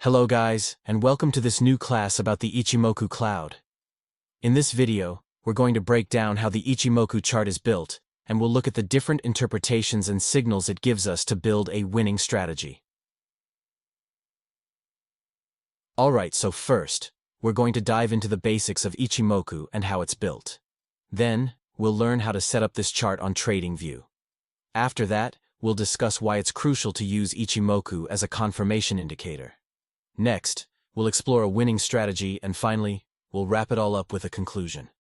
Hello guys, and welcome to this new class about the Ichimoku Cloud. In this video, we're going to break down how the Ichimoku chart is built, and we'll look at the different interpretations and signals it gives us to build a winning strategy. Alright, so first, we're going to dive into the basics of Ichimoku and how it's built. Then, we'll learn how to set up this chart on TradingView. After that, we'll discuss why it's crucial to use Ichimoku as a confirmation indicator. Next, we'll explore a winning strategy, and finally, we'll wrap it all up with a conclusion.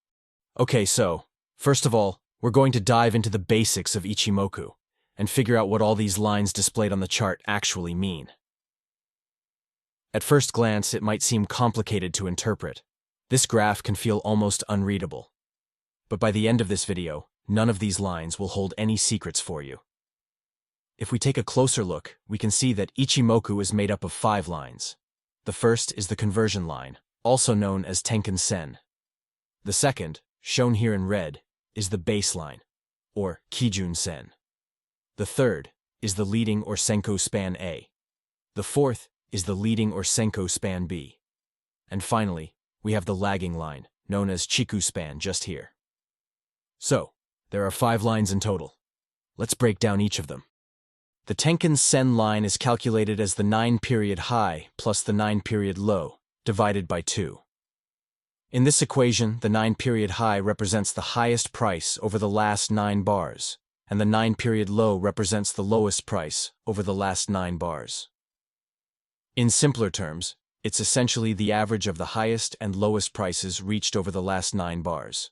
Okay, so, first of all, we're going to dive into the basics of Ichimoku and figure out what all these lines displayed on the chart actually mean. At first glance, it might seem complicated to interpret. This graph can feel almost unreadable. But by the end of this video, none of these lines will hold any secrets for you. If we take a closer look, we can see that Ichimoku is made up of 5 lines. The first is the conversion line, also known as Tenkan-sen. The second, shown here in red, is the baseline, or Kijun-sen. The third is the leading or Senko span A. The fourth is the leading or Senko span B. And finally, we have the lagging line, known as Chiku span, just here. So, there are 5 lines in total. Let's break down each of them. The Tenkan-sen line is calculated as the 9-period high plus the 9-period low, divided by 2. In this equation, the 9-period high represents the highest price over the last 9 bars, and the 9-period low represents the lowest price over the last 9 bars. In simpler terms, it's essentially the average of the highest and lowest prices reached over the last 9 bars.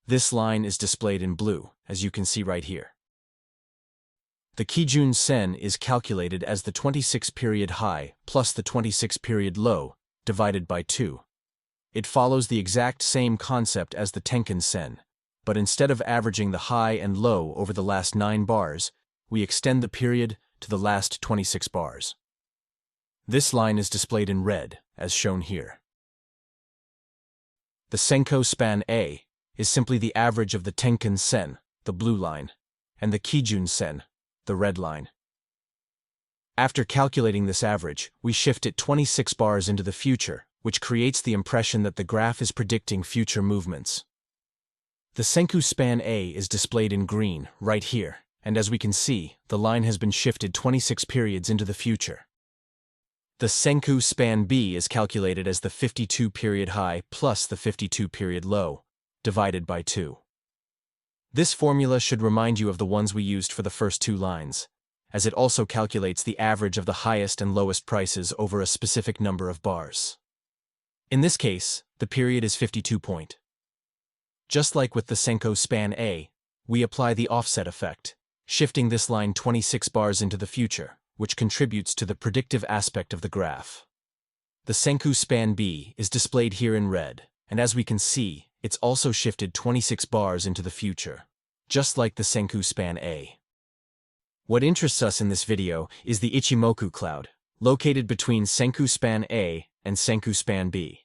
This line is displayed in blue, as you can see right here. The Kijun-sen is calculated as the 26-period high plus the 26-period low, divided by 2. It follows the exact same concept as the Tenkan-sen, but instead of averaging the high and low over the last 9 bars, we extend the period to the last 26 bars. This line is displayed in red, as shown here. The Senko span A is simply the average of the Tenkan-sen, the blue line, and the Kijun-sen, the red line. After calculating this average, we shift it 26 bars into the future, which creates the impression that the graph is predicting future movements. The Senko span A is displayed in green, right here, and as we can see, the line has been shifted 26 periods into the future. The Senko span B is calculated as the 52-period high plus the 52-period low, divided by 2. This formula should remind you of the ones we used for the first 2 lines, as it also calculates the average of the highest and lowest prices over a specific number of bars. In this case, the period is 52 point. Just like with the Senko span A, we apply the offset effect, shifting this line 26 bars into the future, which contributes to the predictive aspect of the graph. The Senko span B is displayed here in red, and as we can see, it's also shifted 26 bars into the future, just like the Senko span A. What interests us in this video is the Ichimoku cloud, located between Senko span A and Senko span B.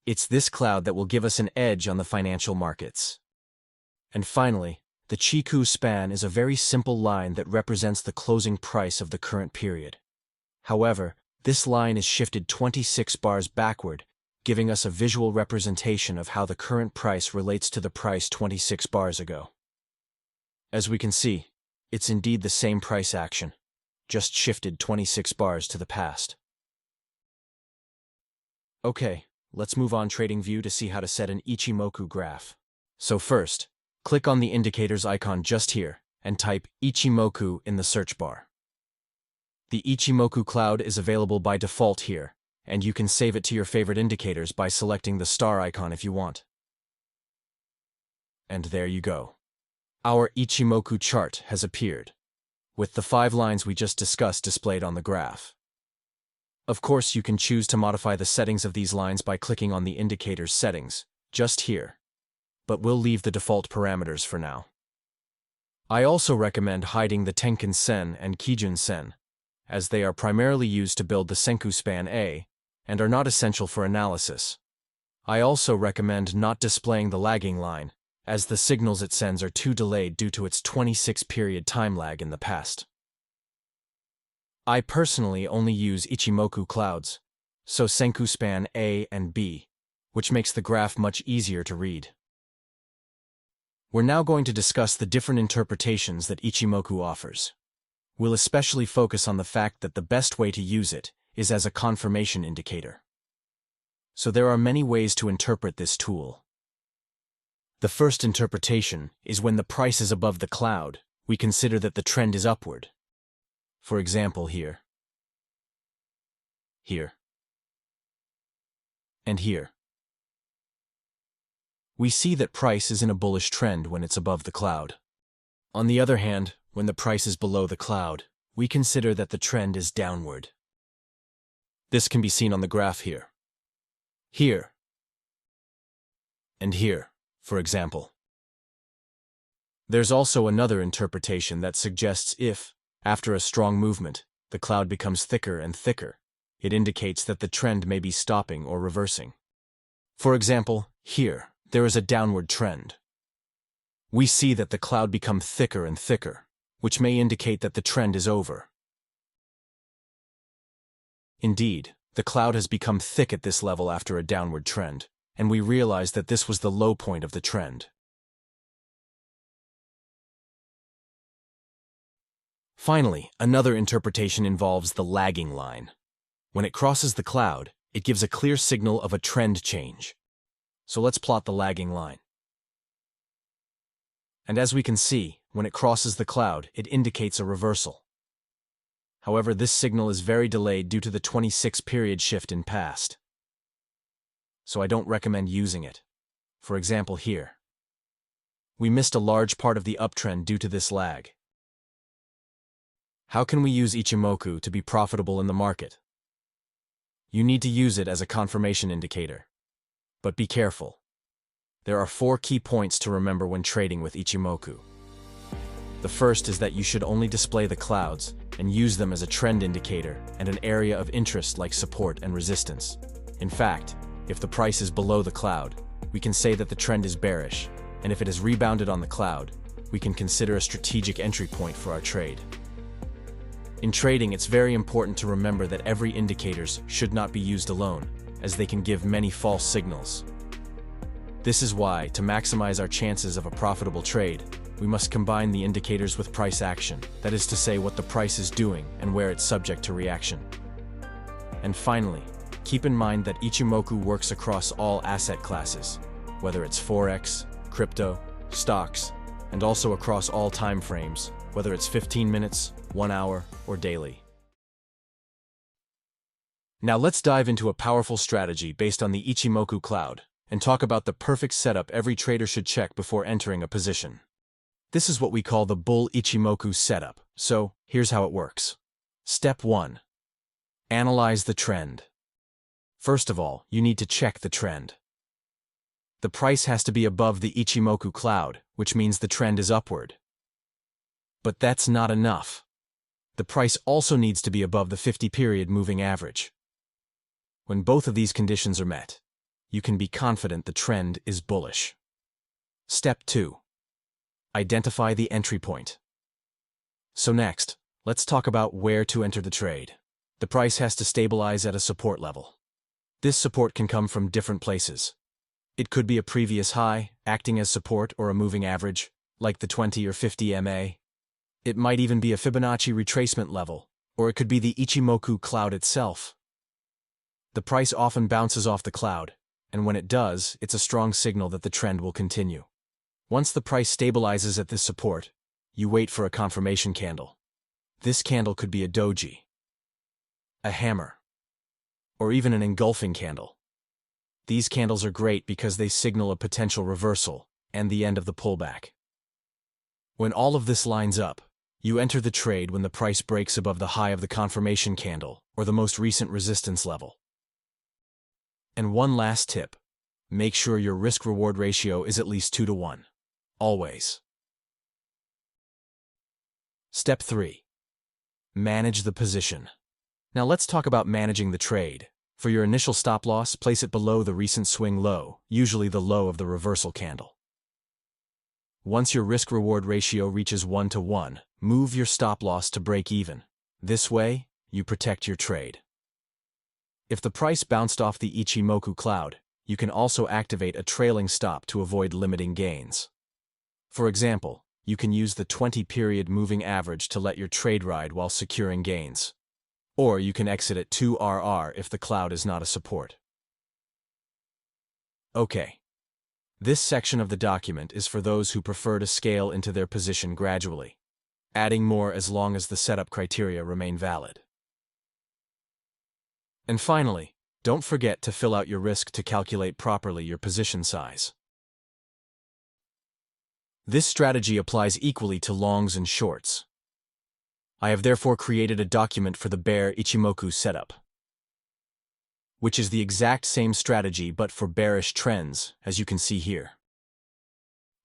It's this cloud that will give us an edge on the financial markets. And finally, the Chiku span is a very simple line that represents the closing price of the current period. However, this line is shifted 26 bars backward, giving us a visual representation of how the current price relates to the price 26 bars ago. As we can see, it's indeed the same price action, just shifted 26 bars to the past. Okay, let's move on TradingView to see how to set an Ichimoku graph. So first, click on the indicators icon just here and type Ichimoku in the search bar. The Ichimoku cloud is available by default here, and you can save it to your favorite indicators by selecting the star icon if you want. And there you go. Our Ichimoku chart has appeared, with the 5 lines we just discussed displayed on the graph. Of course, you can choose to modify the settings of these lines by clicking on the indicator's settings, just here, but we'll leave the default parameters for now. I also recommend hiding the Tenkan-sen and Kijun-sen, as they are primarily used to build the Senko span A, and are not essential for analysis. I also recommend not displaying the lagging line, as the signals it sends are too delayed due to its 26-period time lag in the past. I personally only use Ichimoku Clouds, so Senku span A and B, which makes the graph much easier to read. We're now going to discuss the different interpretations that Ichimoku offers. We'll especially focus on the fact that the best way to use it is as a confirmation indicator. So there are many ways to interpret this tool. The first interpretation is when the price is above the cloud, we consider that the trend is upward. For example, here, and here. We see that price is in a bullish trend when it's above the cloud. On the other hand, when the price is below the cloud, we consider that the trend is downward. This can be seen on the graph here, and here, for example. There's also another interpretation that suggests if, after a strong movement, the cloud becomes thicker and thicker, it indicates that the trend may be stopping or reversing. For example, here, there is a downward trend. We see that the cloud becomes thicker and thicker, which may indicate that the trend is over. Indeed, the cloud has become thick at this level after a downward trend, and we realize that this was the low point of the trend. Finally, another interpretation involves the lagging line. When it crosses the cloud, it gives a clear signal of a trend change. So let's plot the lagging line. And as we can see, when it crosses the cloud, it indicates a reversal. However, this signal is very delayed due to the 26-period shift in past. So I don't recommend using it. For example, here. We missed a large part of the uptrend due to this lag. How can we use Ichimoku to be profitable in the market? You need to use it as a confirmation indicator. But be careful. There are 4 key points to remember when trading with Ichimoku. The first is that you should only display the clouds and use them as a trend indicator and an area of interest like support and resistance. In fact, if the price is below the cloud, we can say that the trend is bearish, and if it has rebounded on the cloud, we can consider a strategic entry point for our trade. In trading, it's very important to remember that every indicators should not be used alone, as they can give many false signals. This is why, to maximize our chances of a profitable trade, we must combine the indicators with price action, that is to say what the price is doing and where it's subject to reaction. And finally, keep in mind that Ichimoku works across all asset classes, whether it's Forex, crypto, stocks, and also across all time frames, whether it's 15 minutes, 1 hour, or daily. Now let's dive into a powerful strategy based on the Ichimoku Cloud, and talk about the perfect setup every trader should check before entering a position. This is what we call the Bull Ichimoku setup, so here's how it works. Step 1. Analyze the trend. First of all, you need to check the trend. The price has to be above the Ichimoku Cloud, which means the trend is upward. But that's not enough. The price also needs to be above the 50-period moving average. When both of these conditions are met, you can be confident the trend is bullish. Step 2. Identify the entry point. So next, let's talk about where to enter the trade. The price has to stabilize at a support level. This support can come from different places. It could be a previous high, acting as support, or a moving average, like the 20 or 50 MA. It might even be a Fibonacci retracement level, or it could be the Ichimoku Cloud itself. The price often bounces off the cloud, and when it does, it's a strong signal that the trend will continue. Once the price stabilizes at this support, you wait for a confirmation candle. This candle could be a doji, a hammer, or even an engulfing candle. These candles are great because they signal a potential reversal and the end of the pullback. When all of this lines up, you enter the trade when the price breaks above the high of the confirmation candle or the most recent resistance level. And one last tip, make sure your risk-reward ratio is at least 2 to 1. Always. Step 3. Manage the position. Now let's talk about managing the trade. For your initial stop loss, place it below the recent swing low, usually the low of the reversal candle. Once your risk-reward ratio reaches 1 to 1, move your stop loss to break even. This way, you protect your trade. If the price bounced off the Ichimoku cloud, you can also activate a trailing stop to avoid limiting gains. For example, you can use the 20-period moving average to let your trade ride while securing gains. Or you can exit at 2RR if the cloud is not a support. Okay. This section of the document is for those who prefer to scale into their position gradually, adding more as long as the setup criteria remain valid. And finally, don't forget to fill out your risk to calculate properly your position size. This strategy applies equally to longs and shorts. I have therefore created a document for the bear Ichimoku setup, which is the exact same strategy but for bearish trends, as you can see here.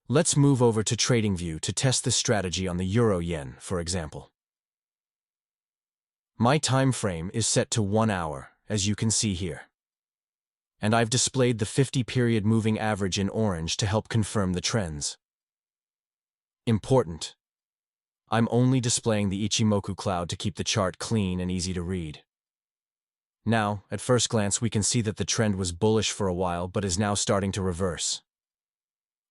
Let's move over to TradingView to test this strategy on the Euro-Yen, for example. My time frame is set to 1 hour, as you can see here. And I've displayed the 50-period moving average in orange to help confirm the trends. Important. I'm only displaying the Ichimoku cloud to keep the chart clean and easy to read. Now, at first glance, we can see that the trend was bullish for a while but is now starting to reverse.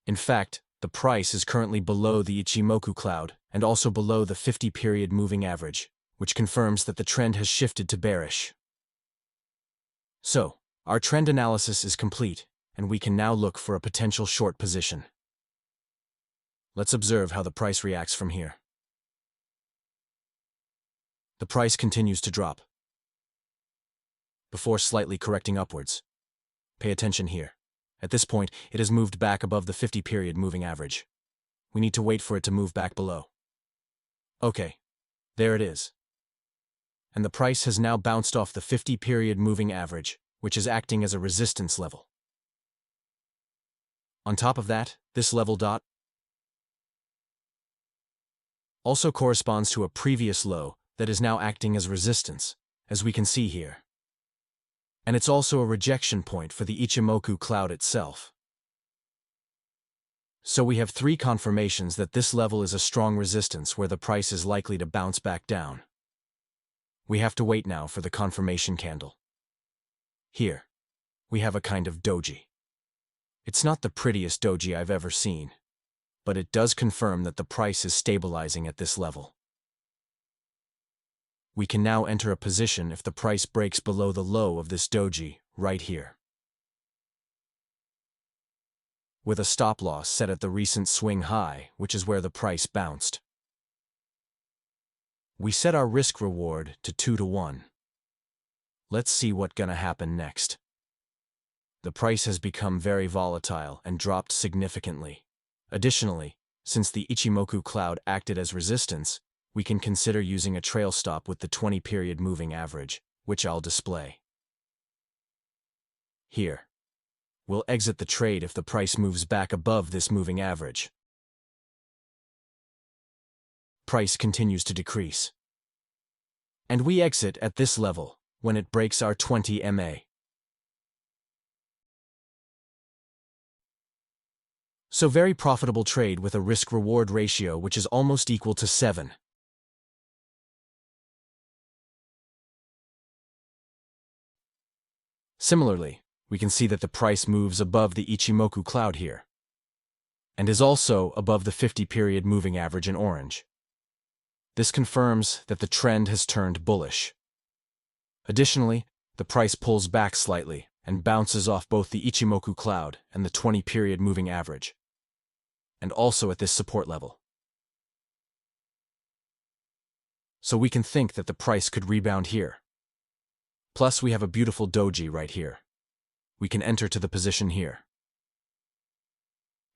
In fact, the price is currently below the Ichimoku cloud and also below the 50-period moving average, which confirms that the trend has shifted to bearish. So, our trend analysis is complete, and we can now look for a potential short position. Let's observe how the price reacts from here. The price continues to drop, before slightly correcting upwards. Pay attention here. At this point, it has moved back above the 50-period moving average. We need to wait for it to move back below. Okay, there it is. And the price has now bounced off the 50-period moving average, which is acting as a resistance level. On top of that, this level dot also corresponds to a previous low that is now acting as resistance, as we can see here. And it's also a rejection point for the Ichimoku cloud itself. So we have 3 confirmations that this level is a strong resistance where the price is likely to bounce back down. We have to wait now for the confirmation candle. Here, we have a kind of doji. It's not the prettiest doji I've ever seen, but it does confirm that the price is stabilizing at this level. We can now enter a position if the price breaks below the low of this doji, right here, with a stop loss set at the recent swing high, which is where the price bounced. We set our risk reward to 2 to 1. Let's see what's gonna happen next. The price has become very volatile and dropped significantly. Additionally, since the Ichimoku cloud acted as resistance, we can consider using a trail stop with the 20-period moving average, which I'll display here. We'll exit the trade if the price moves back above this moving average. Price continues to decrease. And we exit at this level when it breaks our 20 MA. So very profitable trade with a risk-reward ratio which is almost equal to 7. Similarly, we can see that the price moves above the Ichimoku cloud here, and is also above the 50-period moving average in orange. This confirms that the trend has turned bullish. Additionally, the price pulls back slightly and bounces off both the Ichimoku cloud and the 20-period moving average, and also at this support level. So we can think that the price could rebound here. Plus, we have a beautiful doji right here. We can enter to the position here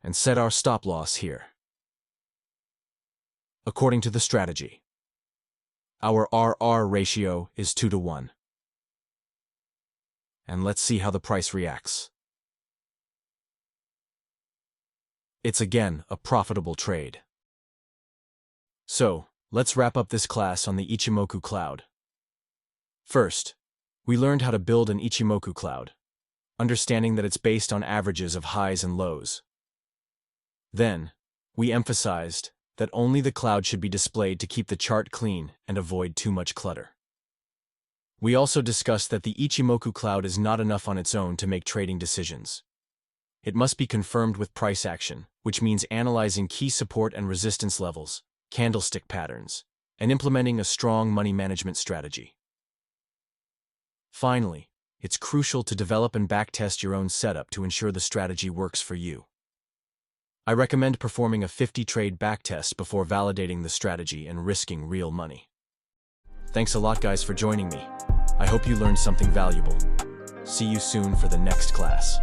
and set our stop loss here. According to the strategy, our RR ratio is 2 to 1. And let's see how the price reacts. It's again a profitable trade. So, let's wrap up this class on the Ichimoku cloud. First, we learned how to build an Ichimoku cloud, understanding that it's based on averages of highs and lows. Then, we emphasized that only the cloud should be displayed to keep the chart clean and avoid too much clutter. We also discussed that the Ichimoku Cloud is not enough on its own to make trading decisions. It must be confirmed with price action, which means analyzing key support and resistance levels, candlestick patterns, and implementing a strong money management strategy. Finally, it's crucial to develop and backtest your own setup to ensure the strategy works for you. I recommend performing a 50-trade backtest before validating the strategy and risking real money. Thanks a lot, guys, for joining me. I hope you learned something valuable. See you soon for the next class.